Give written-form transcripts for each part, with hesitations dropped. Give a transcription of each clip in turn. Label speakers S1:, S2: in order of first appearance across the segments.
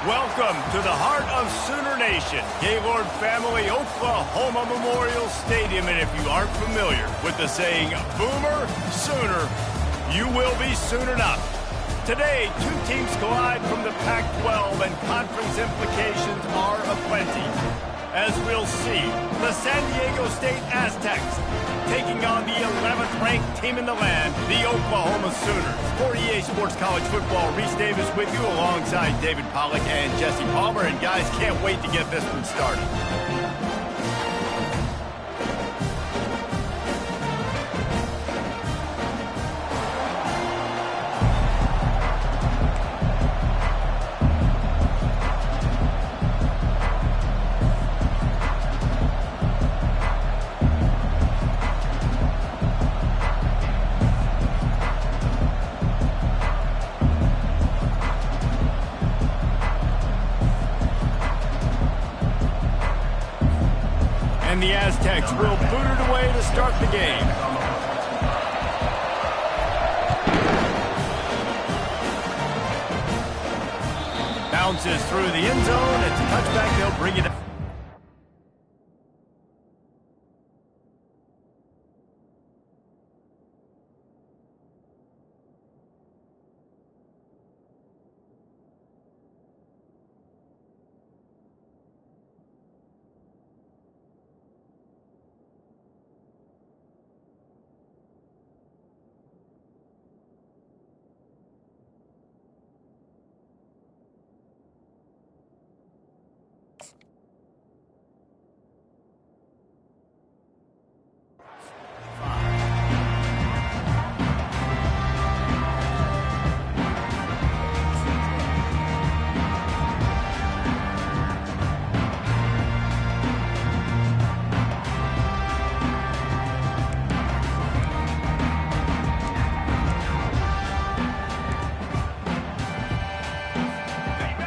S1: Welcome to the heart of Sooner Nation, Gaylord Family Oklahoma Memorial Stadium. And if you aren't familiar with the saying, Boomer Sooner, you will be soon enough. Today, two teams collide from the Pac-12 and conference implications are aplenty. As we'll see, the San Diego State Aztecs taking on the 11th ranked team in the land, the Oklahoma Sooners. For EA Sports College Football, Reese Davis with you alongside David Pollack and Jesse Palmer. And guys, can't wait to get this one started. And the Aztecs will boot it away to start the game. Bounces through the end zone. It's a touchback. They'll bring it up.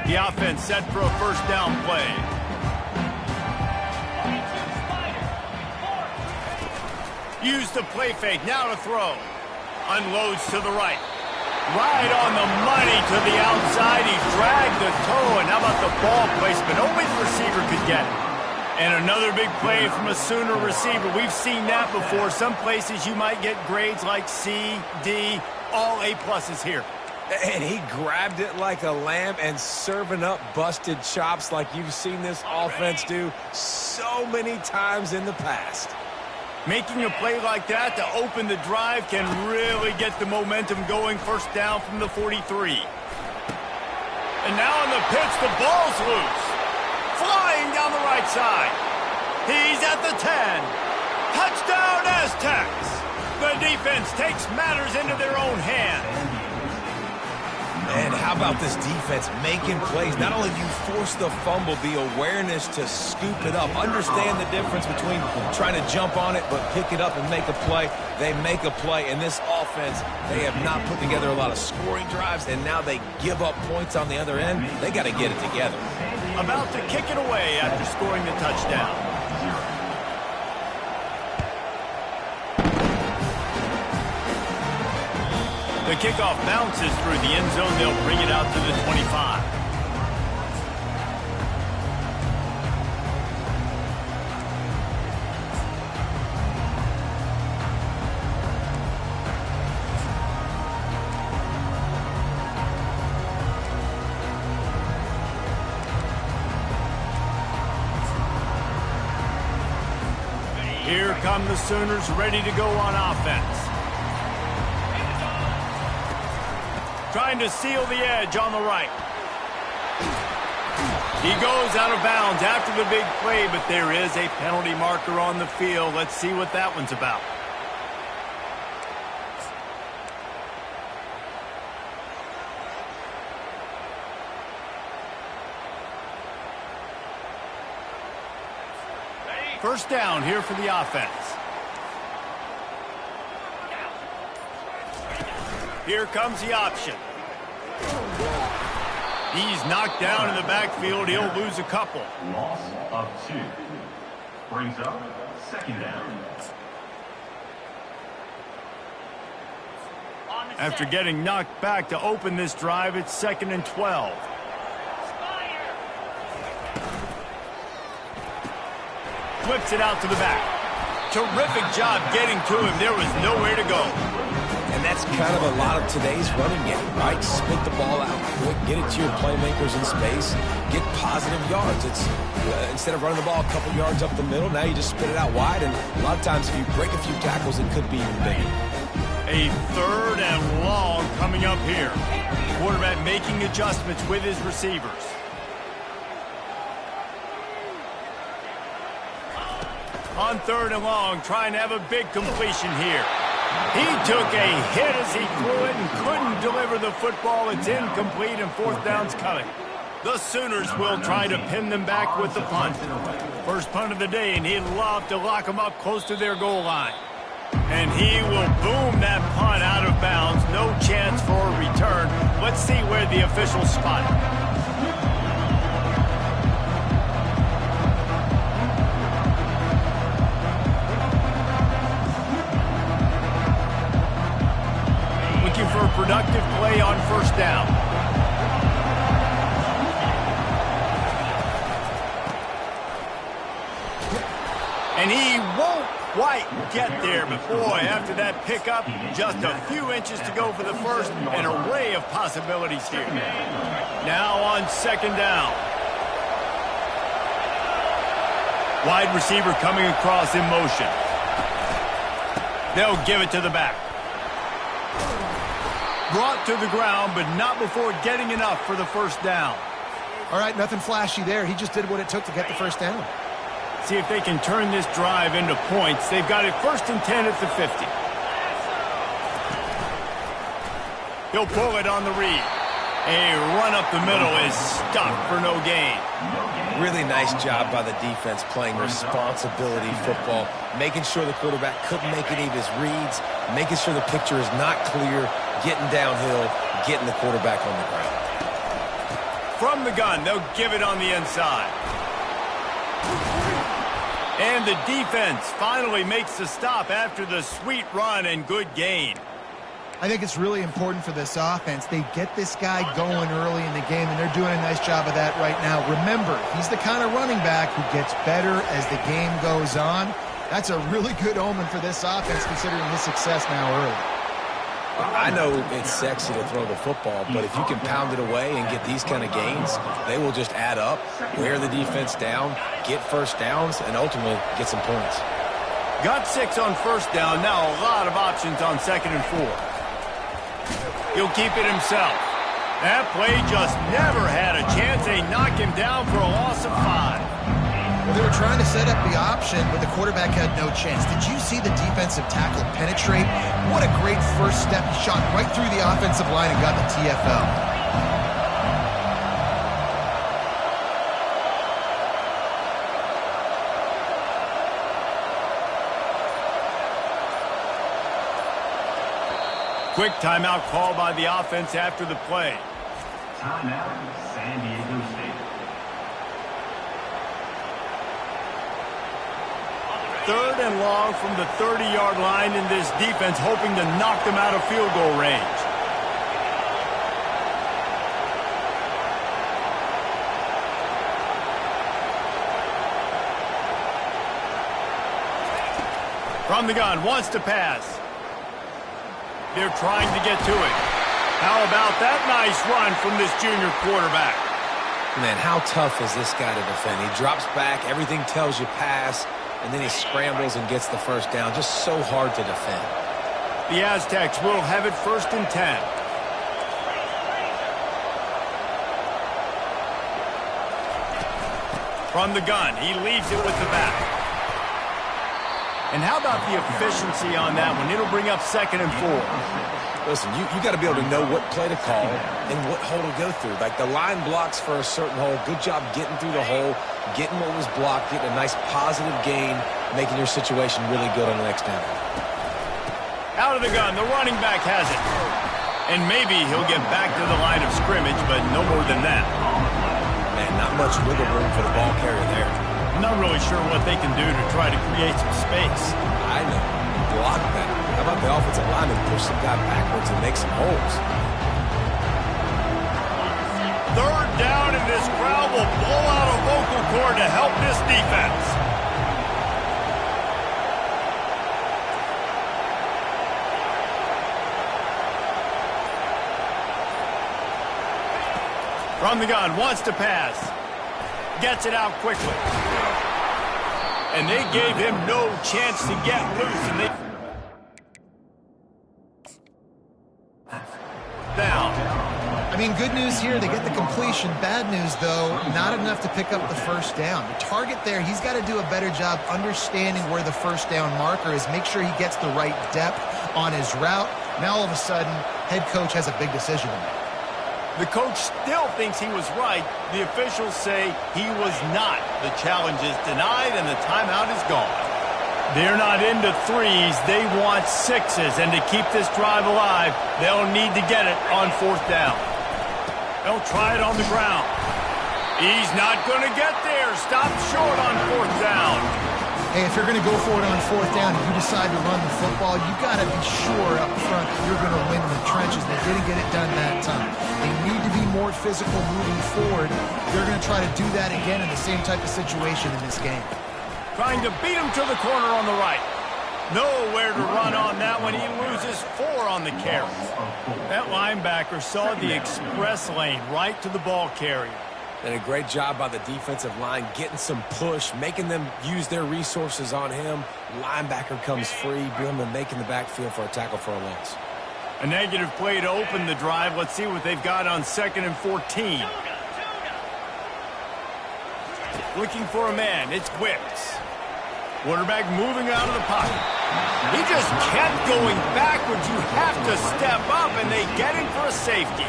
S1: The offense set for a first down play. Use the play fake, now to throw. Unloads to the right. Right on the money to the outside. He dragged the toe, and how about the ball placement? Only the receiver could get it. And another big play from a Sooner receiver. We've seen that before. Some places you might get grades like C, D, all A-pluses here.
S2: And he grabbed it like a lamb and serving up busted chops like you've seen this offense do so many times in the past.
S1: Making a play like that to open the drive can really get the momentum going. First down from the 43. And now on the pitch, the ball's loose. Flying down the right side. He's at the 10. Touchdown, Aztecs. The defense takes matters into their own hands.
S2: And how about this defense making plays? Not only do you force the fumble, the awareness to scoop it up. Understand the difference between trying to jump on it but pick it up and make a play. They make a play. In this offense, they have not put together a lot of scoring drives, and now they give up points on the other end. They got to get it together.
S1: About to kick it away after scoring the touchdown. The kickoff bounces through the end zone. They'll bring it out to the 25. Here come the Sooners ready to go on offense. Trying to seal the edge on the right. He goes out of bounds after the big play, but there is a penalty marker on the field. Let's see what that one's about. First down here for the offense. Here comes the option. He's knocked down in the backfield. He'll lose a couple.
S3: Loss of 2. Brings up second down.
S1: After getting knocked back to open this drive, it's 2nd and 12. flips it out to the back. Terrific job getting to him. There was nowhere to go.
S2: And that's kind of a lot of today's running game, right? Spit the ball out quick, get it to your playmakers in space, get positive yards. It's instead of running the ball a couple yards up the middle, now you just spit it out wide, and a lot of times if you break a few tackles, it could be even bigger.
S1: A 3rd and long coming up here. Quarterback making adjustments with his receivers. On 3rd and long, trying to have a big completion here. He took a hit as he threw it and couldn't deliver the football. It's incomplete and 4th down's coming. The Sooners will try to pin them back with the punt. First punt of the day, and he'd love to lock them up close to their goal line. And he will boom that punt out of bounds. No chance for a return. Let's see where the officials spot it. For a productive play on 1st down. And he won't quite get there, but boy, after that pickup, just a few inches to go for the first. An array of possibilities here. Now on 2nd down. Wide receiver coming across in motion. They'll give it to the back. Brought to the ground, but not before getting enough for the 1st down.
S4: All right, nothing flashy there. He just did what it took to get the 1st down.
S1: See if they can turn this drive into points. They've got it 1st and 10 at the 50. He'll pull it on the read. A run up the middle is stuck for no gain.
S2: Really nice job by the defense playing responsibility football, making sure the quarterback couldn't make any of his reads, making sure the picture is not clear, getting downhill, getting the quarterback on the ground.
S1: From the gun, they'll give it on the inside. And the defense finally makes the stop after the sweet run and good gain.
S4: I think it's really important for this offense. They get this guy going early in the game, and they're doing a nice job of that right now. Remember, he's the kind of running back who gets better as the game goes on. That's a really good omen for this offense, considering his success now early.
S2: I know it's sexy to throw the football, but if you can pound it away and get these kind of gains, they will just add up, wear the defense down, get 1st downs, and ultimately get some points.
S1: Got 6 on 1st down. Now a lot of options on 2nd and 4. He'll keep it himself. That play just never had a chance. They knock him down for a loss of 5.
S4: Well, they were trying to set up the option, but the quarterback had no chance. Did you see the defensive tackle penetrate? What a great first step. He shot right through the offensive line and got the TFL.
S1: Quick timeout call by the offense after the play.
S3: Timeout, San Diego State.
S1: 3rd and long from the 30-yard line, in this defense hoping to knock them out of field goal range. From the gun, wants to pass. They're trying to get to it. How about that nice run from this junior quarterback?
S2: Man, how tough is this guy to defend? He drops back, everything tells you pass, and then he scrambles and gets the 1st down. Just so hard to defend.
S1: The Aztecs will have it 1st and 10. From the gun, he leaves it with the back. And how about the efficiency on that one? It'll bring up 2nd and 4.
S2: Listen, you got to be able to know what play to call and what hole to go through. Like the line blocks for a certain hole. Good job getting through the hole, getting what was blocked, getting a nice positive gain, making your situation really good on the next down.
S1: Out of the gun, the running back has it. And maybe he'll get back to the line of scrimmage, but no more than that.
S2: Man, not much wiggle room for the ball carrier there.
S1: I'm not really sure what they can do to try to create some space.
S2: I know. Block that. How about the offensive lineman push some guy backwards and make some holes?
S1: 3rd down, and this crowd will blow out a vocal cord to help this defense. From the gun, wants to pass. Gets it out quickly. And they gave him no chance to get loose. And they down.
S4: I mean, good news here, they get the completion. Bad news, though, not enough to pick up the first down. The target there, he's got to do a better job understanding where the first down marker is, make sure he gets the right depth on his route. Now, all of a sudden, head coach has a big decision to make.
S1: The coach still thinks he was right. The officials say he was not. The challenge is denied, and the timeout is gone. They're not into threes. They want sixes, and to keep this drive alive, they'll need to get it on fourth down. They'll try it on the ground. He's not going to get there. Stop short on fourth down.
S4: Hey, if you're going to go for it on fourth down and you decide to run the football, you got to be sure up front that you're going to win in the trenches. They didn't get it done that time. They need to be more physical moving forward. They're going to try to do that again in the same type of situation in this game.
S1: Trying to beat him to the corner on the right. Nowhere to run on that one. He loses 4 on the carry. That linebacker saw the express lane right to the ball carrier.
S2: And a great job by the defensive line getting some push, making them use their resources on him. Linebacker comes free, boom, and making the backfield for a tackle for a loss.
S1: A negative play to open the drive. Let's see what they've got on 2nd and 14. Looking for a man. It's Wicks. Quarterback moving out of the pocket. He just kept going backwards. You have to step up, and they get him for a safety.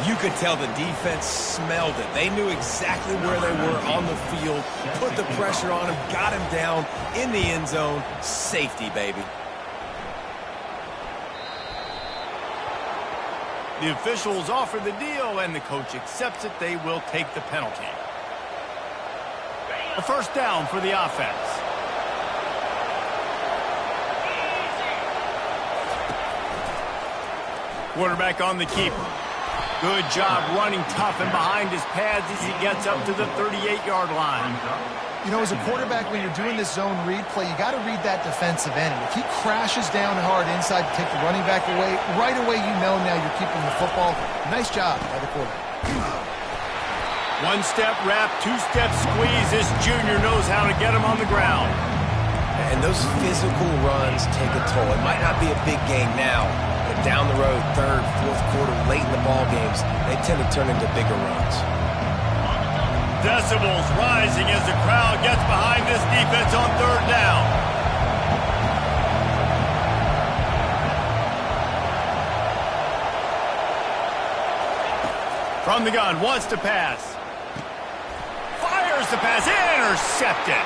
S2: You could tell the defense smelled it. They knew exactly where they were on the field, put the pressure on him, got him down in the end zone. Safety, baby.
S1: The officials offer the deal, and the coach accepts it. They will take the penalty. A first down for the offense. Quarterback on the keeper. Good job running tough and behind his pads as he gets up to the 38-yard line.
S4: You know, as a quarterback, when you're doing this zone read play, you got to read that defensive end. And if he crashes down hard inside to take the running back away, right away you know now you're keeping the football. Nice job by the quarterback.
S1: One-step wrap, two-step squeeze. This junior knows how to get him on the ground.
S2: And those physical runs take a toll. It might not be a big game now, but down the road, 3rd, 4th quarter, late in the ball games, they tend to turn into bigger runs.
S1: Decibels rising as the crowd gets behind this defense on 3rd down. From the gun, wants to pass. Fires the pass, intercepted.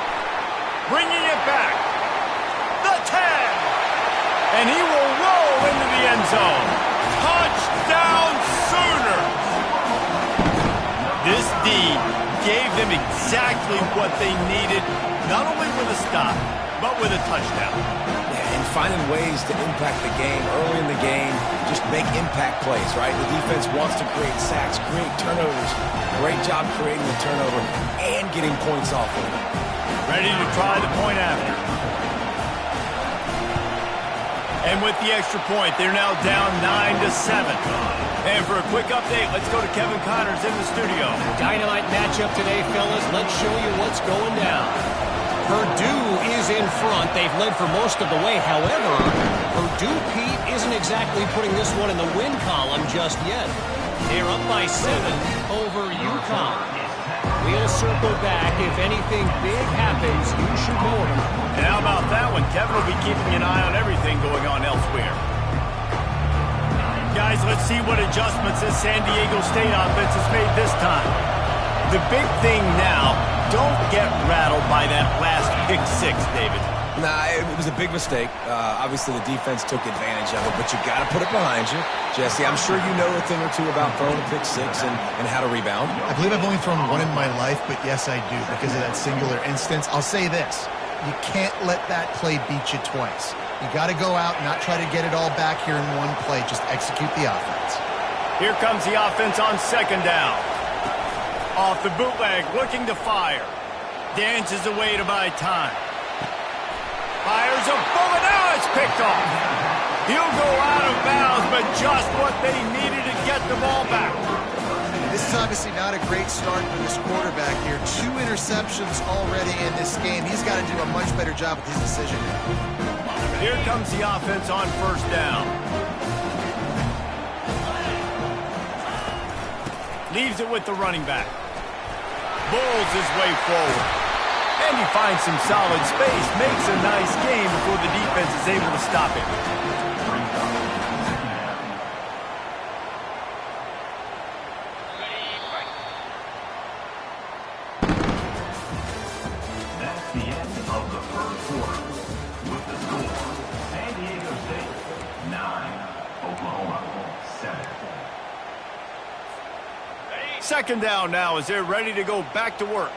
S1: Bringing it back. The 10. And he will roll into the end zone. Touchdown Sooners. This D gave them exactly what they needed, not only with a stop, but with a touchdown.
S2: Yeah, and finding ways to impact the game early in the game, just make impact plays, right? The defense wants to create sacks, create turnovers. Great job creating the turnover and getting points off of it.
S1: Ready to try the point after. And with the extra point, they're now down 9-7. And for a quick update, let's go to Kevin Connors in the studio.
S5: Dynamite matchup today, fellas. Let's show you what's going down. Purdue is in front. They've led for most of the way. However, Purdue, Pete, isn't exactly putting this one in the win column just yet. They're up by 7 over UConn. We'll circle back. If anything big happens, you should know them.
S1: And how about that one? Kevin will be keeping an eye on everything going on elsewhere. Guys, let's see what adjustments this San Diego State offense has made this time. The big thing now, don't get rattled by that last pick 6, David.
S2: Nah, it was a big mistake. Obviously, the defense took advantage of it, but you got to put it behind you. Jesse, I'm sure you know a thing or two about throwing a pick 6 and how to rebound.
S4: I believe I've only thrown one in my life, but yes, I do because of that singular instance. I'll say this. You can't let that play beat you twice. You got to go out and not try to get it all back here in one play. Just execute the offense.
S1: Here comes the offense on 2nd down. Off the bootleg, looking to fire. Dances away to buy time. Fires a bullet. Now it's picked off. He'll go out of bounds, but just what they needed to get the ball back.
S4: This is obviously not a great start for this quarterback here. 2 interceptions already in this game. He's got to do a much better job with his decision.
S1: Here comes the offense on first down. Leaves it with the running back. Bulls his way forward. And he finds some solid space. Makes a nice game before the defense is able to stop him.
S3: That's the end of the first quarter. With the score, San Diego State 9, Oklahoma 7.
S1: Second down now as they're ready to go back to work.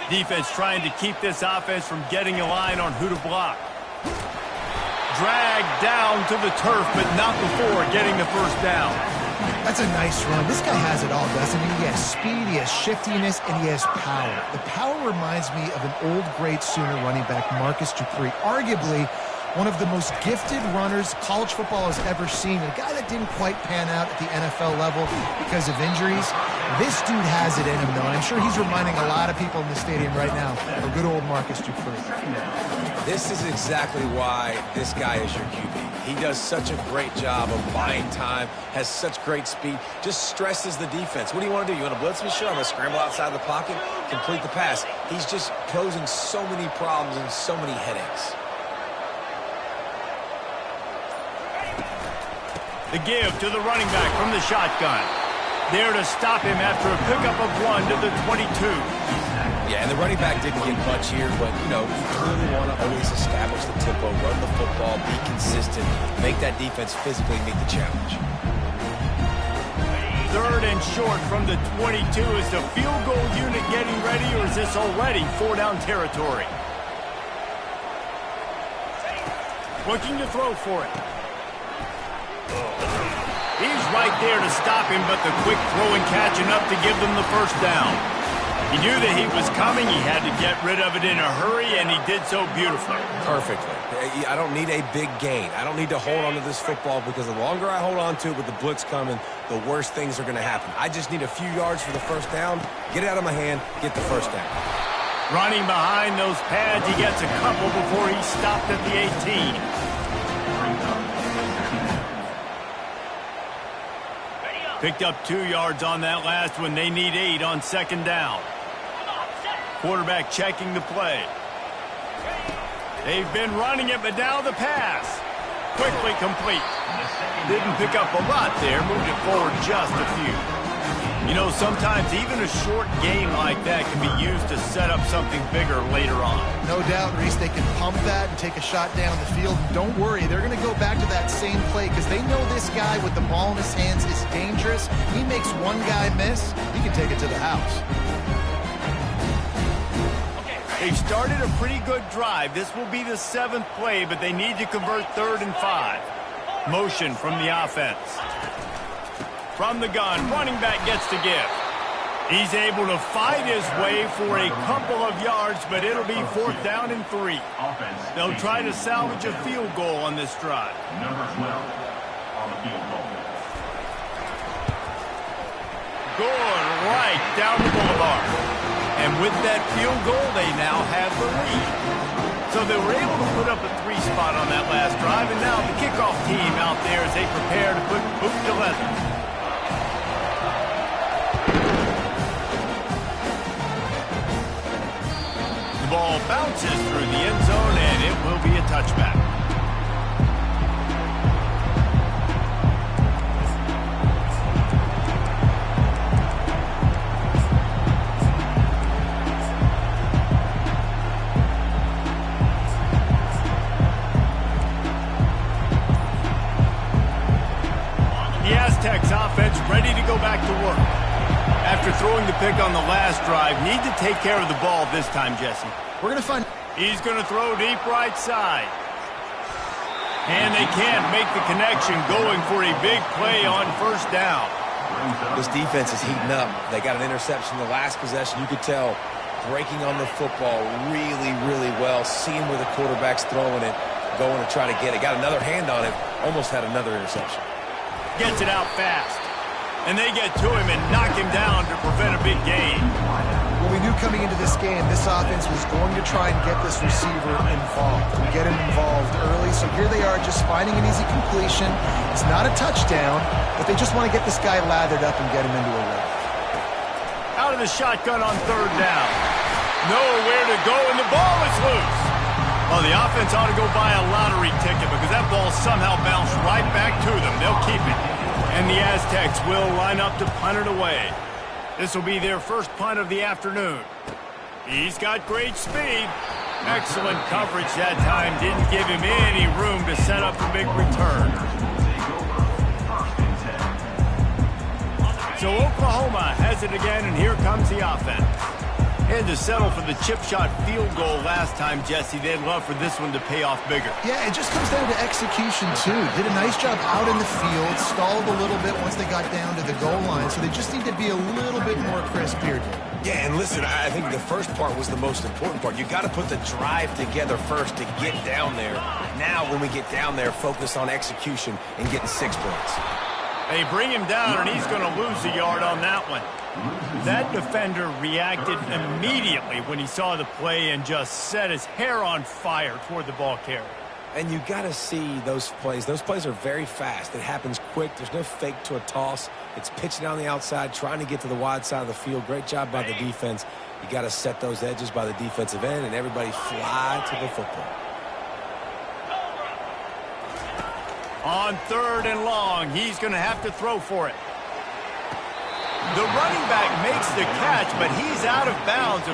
S1: Defense trying to keep this offense from getting a line on who to block. Dragged down to the turf, but not before getting the first down.
S4: That's a nice run. This guy has it all, doesn't he? He has speed, he has shiftiness, and he has power. The power reminds me of an old great Sooner running back, Marcus Dupree. Arguably one of the most gifted runners college football has ever seen. A guy that didn't quite pan out at the NFL level because of injuries. This dude has it in him, though. I'm sure he's reminding a lot of people in the stadium right now of good old Marcus Dupree.
S2: This is exactly why this guy is your QB. He does such a great job of buying time, has such great speed, just stresses the defense. What do you want to do? You want to blitz me? Sure, I'm going to scramble outside the pocket, complete the pass. He's just posing so many problems and so many headaches.
S1: The give to the running back from the shotgun. There to stop him after a pickup of 1 to the 22.
S2: Yeah, and the running back didn't get much here, but, you know, you clearly want to always establish the tempo, run the football, be consistent, make that defense physically meet the challenge.
S1: Third and short from the 22. Is the field goal unit getting ready, or is this already 4-down territory? Looking to throw for it. He's right there to stop him, but the quick throw and catch enough to give them the first down. He knew that he was coming. He had to get rid of it in a hurry, and he did so beautifully.
S2: Perfectly. I don't need a big gain. I don't need to hold on to this football because the longer I hold on to it with the blitz coming, the worse things are going to happen. I just need a few yards for the first down, get it out of my hand, get the first down.
S1: Running behind those pads, he gets a couple before he stopped at the 18. Picked up 2 yards on that last one. They need 8 on second down. Quarterback checking the play. They've been running it, but now the pass. Quickly complete. Didn't pick up a lot there. Moved it forward just a few. You know, sometimes even a short game like that can be used to set up something bigger later on.
S4: No doubt, Reese, they can pump that and take a shot down the field. And don't worry, they're going to go back to that same play because they know this guy with the ball in his hands is dangerous. He makes one guy miss, he can take it to the house.
S1: They've started a pretty good drive. This will be the 7th play, but they need to convert 3rd and 5. Motion from the offense. From the gun, running back gets to give. He's able to fight his way for a couple of yards, but it'll be 4th down and 3. They'll try to salvage a field goal on this drive.
S3: Number 12 on the field goal.
S1: Going right down the boulevard. And with that field goal, they now have the lead. So they were able to put up a 3 spot on that last drive, and now the kickoff team out there as they prepare to put boot to leather. The ball bounces through the end zone, and it will be a touchback. Aztecs offense ready to go back to work. After throwing the pick on the last drive, need to take care of the ball this time, Jesse.
S4: We're going to find...
S1: He's going to throw deep right side. And they can't make the connection, going for a big play on first down.
S2: This defense is heating up. They got an interception the last possession. You could tell breaking on the football really, really well, seeing where the quarterback's throwing it, going to try to get it. Got another hand on it, almost had another interception.
S1: Gets it out fast. And they get to him and knock him down to prevent a big gain.
S4: Well, we knew coming into this game, this offense was going to try and get this receiver involved, get him involved early. So here they are just finding an easy completion. It's not a touchdown, but they just want to get this guy lathered up and get him into a rhythm.
S1: Out of the shotgun on third down. Nowhere to go, and the ball is loose. Well, the offense ought to go buy a lottery ticket because that ball somehow bounced right back to them. They'll keep it. And the Aztecs will line up to punt it away. This will be their first punt of the afternoon. He's got great speed. Excellent coverage that time. Didn't give him any room to set up a big return. So Oklahoma has it again, and here comes the offense. And to settle for the chip shot field goal last time, Jesse, they'd love for this one to pay off bigger.
S4: Yeah, it just comes down to execution, too. Did a nice job out in the field, stalled a little bit once they got down to the goal line, so they just need to be a little bit more crisp here.
S2: Yeah, and listen, I think the first part was the most important part. You got to put the drive together first to get down there. Now, when we get down there, focus on execution and getting 6 points.
S1: They bring him down, and he's going to lose a yard on that one. That defender reacted immediately when he saw the play and just set his hair on fire toward the ball carrier.
S2: And you got to see those plays. Those plays are very fast. It happens quick. There's no fake to a toss. It's pitching down the outside, trying to get to the wide side of the field. Great job by the defense. You got to set those edges by the defensive end, and everybody fly to the football.
S1: On third and long, he's going to have to throw for it. The running back makes the catch, but he's out of bounds.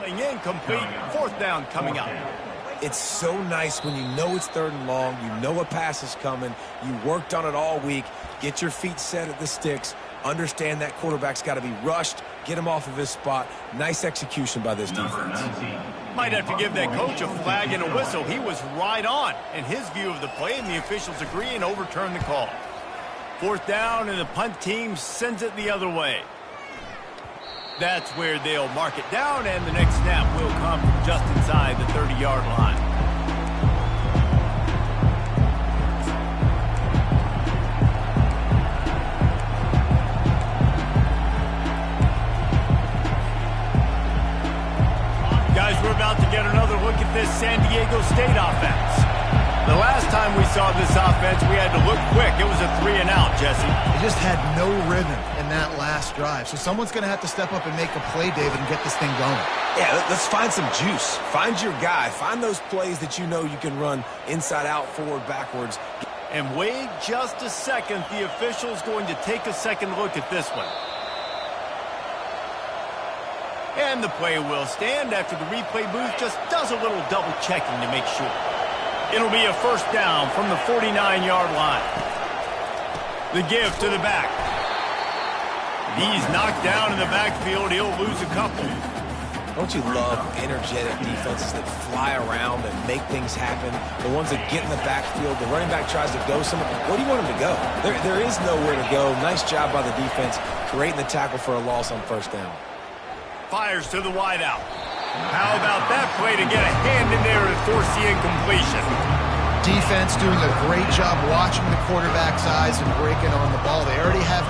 S1: Incomplete. Fourth down coming up.
S2: It's so nice when you know it's third and long, you know a pass is coming, you worked on it all week, get your feet set at the sticks, understand that quarterback's got to be rushed, get him off of his spot. Nice execution by this defense.
S1: Might have to give that coach a flag and a whistle. He was right on in his view of the play, and the officials agree and overturn the call. Fourth down, and the punt team sends it the other way. That's where they'll mark it down, and the next snap will come from just inside the 30-yard line. Guys, we're about to get another look at this San Diego State offense. The last time we saw this offense, we had to look quick. It was a 3-and-out, Jesse.
S4: They just had no rhythm in that last drive. So someone's going to have to step up and make a play, David, and get this thing going.
S2: Yeah, let's find some juice. Find your guy. Find those plays that you know you can run inside out, forward, backwards.
S1: And wait just a second. The official's going to take a second look at this one. And the play will stand after the replay booth just does a little double checking to make sure. It'll be a first down from the 49-yard line. The give to the back. He's knocked down in the backfield. He'll lose a couple.
S2: Don't you love energetic defenses that fly around and make things happen? The ones that get in the backfield, the running back tries to go somewhere. Where do you want him to go? There is nowhere to go. Nice job by the defense, creating the tackle for a loss on first down.
S1: Fires to the wideout. How about that play to get a hand in there and force the incompletion?
S4: Defense doing a great job watching the quarterback's eyes and breaking on the ball. They already have